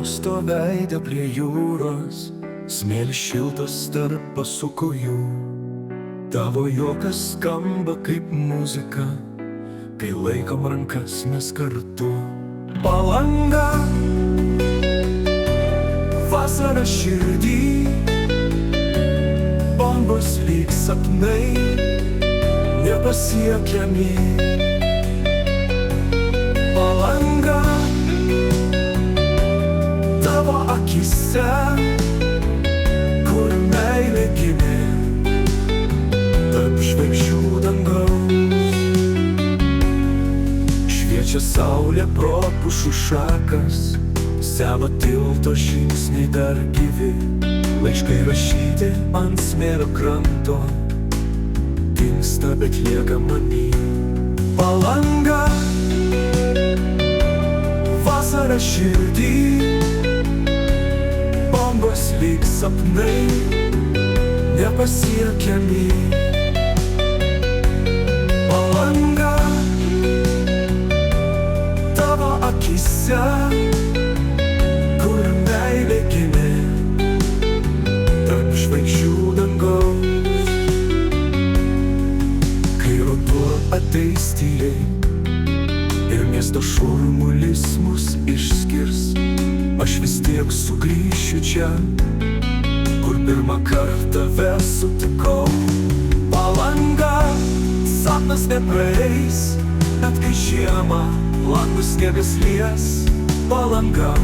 būsto veidą prie jūros, smėlis šiltas tarp pasukojų. Tavo juokas skamba kaip muzika, kai laikom rankas mes kartu. Palanga, vasara širdį, bangos lyg sapnai, nepasiekiami. Palanga, tavo akise, kur meilė gimė, tarp žvaigždžių dangaus. Šviečia saulė pro pušų šakas, seno tilto žingsniai dar gyvi. Laiškai rašyti ant smėlio kranto, dingsta, bet lieka many. Palanga, vasara širdį, bangos lyg sapnai, nepasiekiami. Palanga, tavo akise, kur meilė gimė, tarp žvaigždžių dangaus. Kai ruduo ateis tyliai ir miesto šurmulis mus išskirs, aš vis tiek sugrįšiu čia, kur pirmą kartą tave sutikau. Palanga, sapnas nepraeis, net kai žiemą langus sniegas lies. Palanga,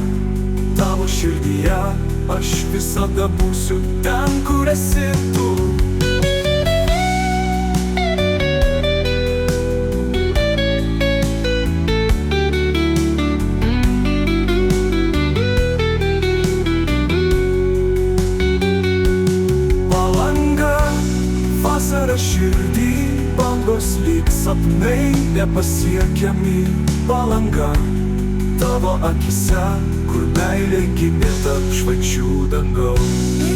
tavo širdyje aš visada būsiu ten, kur esi tu. Palanga, vasara širdį, bangos lyg sapnai, nepasiekiami. Palanga, tavo akise, kur meilė gimė tarp žvaigždžių dangaus.